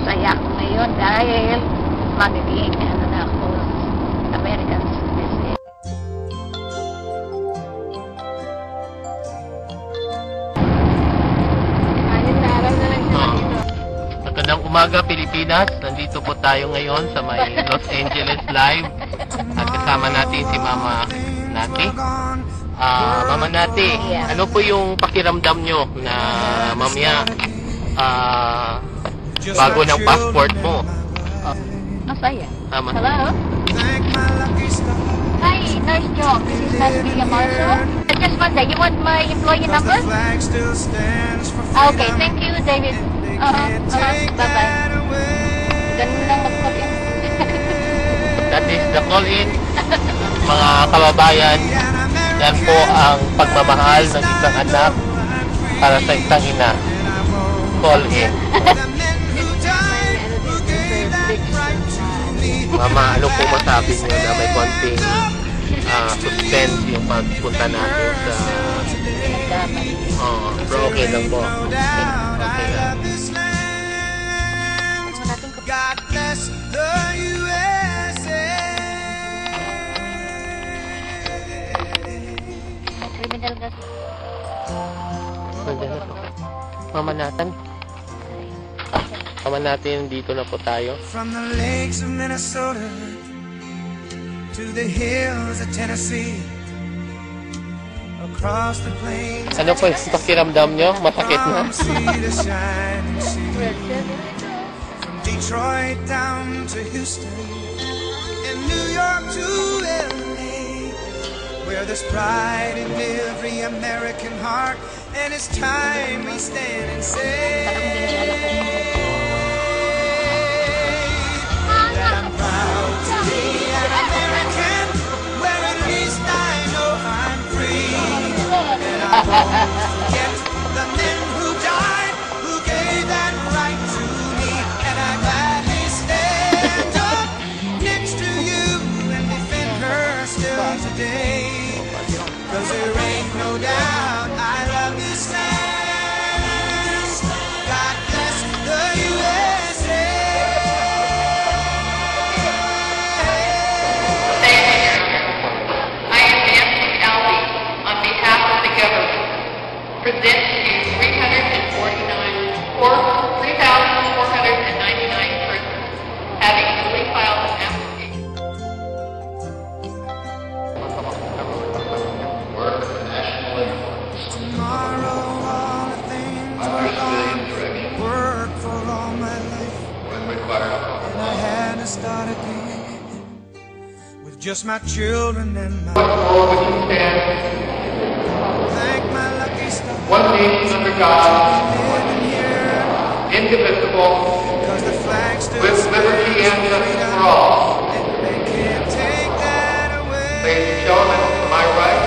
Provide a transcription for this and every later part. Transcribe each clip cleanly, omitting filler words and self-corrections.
masaya ako ngayon dahil magiging ano na ako, American citizen. Ayun, naaraw na lang siya dito. Magandang umaga, Pilipinas. Nandito po tayo ngayon sa may Los Angeles Live. At kasama natin si Mama Nati. Mama Nati, ano po yung pakiramdam nyo na mamaya bago ng passport mo? Masaya. Tama. Hello? Hi, Nurse Jo. This is Nurse Mia Marshall. Just one day, you want my employee number? Okay, thank you, David. Bye-bye. Ganun lang mag-call in. That is the call-in. Mga kababayan, yan po ang pagmamahal ng isang anak para sa isang ina. Call-in. Mama, ano po masabi niyo na may konting suspense yung pagpunta natin sa... Pero okay lang po. Okay lang. God bless the USA. Criminal gas. Nandiyan na po. Mama natin. Mama natin, dito na po tayo. From the lakes of Minnesota to the hills of Tennessee, across the plains. Ano po yung pakiramdam nyo? Masakit na? From sea to shining sea, from Detroit down to Houston, and New York to LA, where there's pride in every American heart, and it's time we stand and say that I'm proud to be an American, where at least I know I'm free, and I won't forget the men who died, who gave that right to me, and I gladly stand up next to you and defend her still today, 'cause there ain't no doubt I love this land. God bless the USA. I am Nancy Alvey, on behalf of the government, present to you 3,499 persons having duly filed an application. Work for the national influence. Tomorrow all the things are gone. Work for all my life, When required, and I had to start again with just my children and my Before would you stand? thank my lucky stars. One nation under God, Living here, indivisible, 'cause the flag still with liberty and stands for justice for freedom, all. and they can't take that away. Ladies and gentlemen, to my right,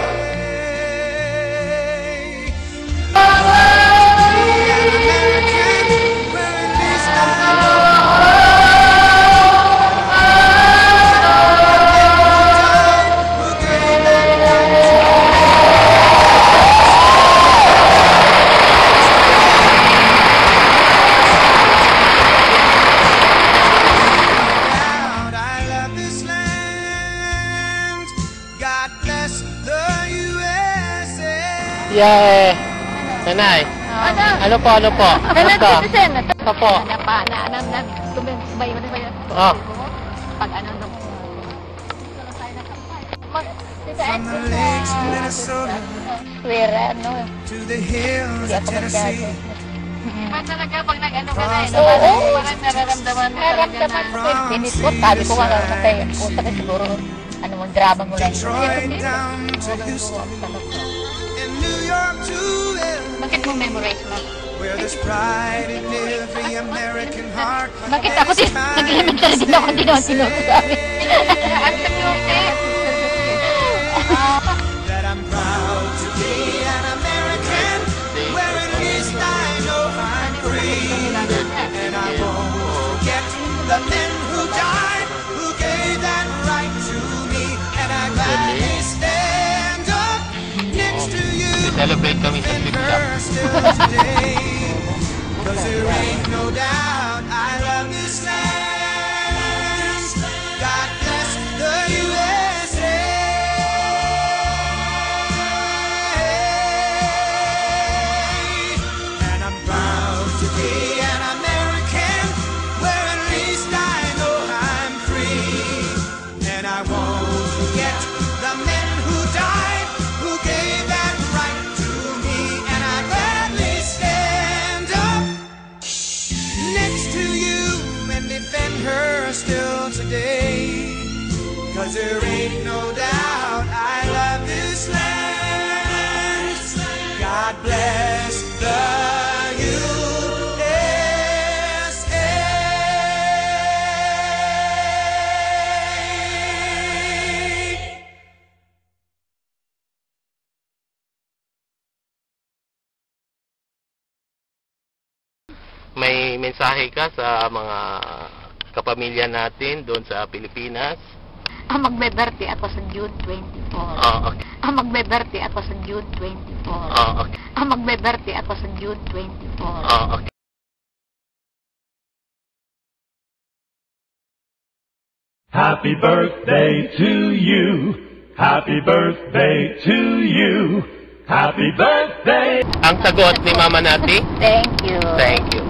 Yay! Nanay, ano po? Basta. Ito po. Tumibay mo na ba yun? Pag ano nung... From the lakes of Minnesota Where, ano? to the hills Hindi of ako Tennessee, Iba talaga pag nag-ano ka na, Oo. parang nararamdaman mo talaga na... Pinisot, sabi ko nga kasi, puta ka siguro, ano mo, drama mo lang. Detroit down to Houston, and New York to LA, Bakit mo memorize mo? where there's pride in every American heart. Bakit ako din, nag-elemental din ako tinuturo sa amin. Ang That I'm proud to be an American, where at least I know I'm free, and I won't forget the men who died, who gave that right to me, and I gladly stand up next to you. Celebrate kami sa flip-flop. Still today, 'cause there ain't no doubt I love her still today. 'Cause there ain't no doubt I love this land. God bless the USA. May mensahe ka sa mga kapamilya natin doon sa Pilipinas? Magbeberte ako sa June 24. Okay. Magbeberte ako sa June 24. Okay. Magbeberte ako sa June 24. Okay. Happy birthday to you. Happy birthday to you. Happy birthday. Ang sagot ni Mama Nati? Thank you. Thank you.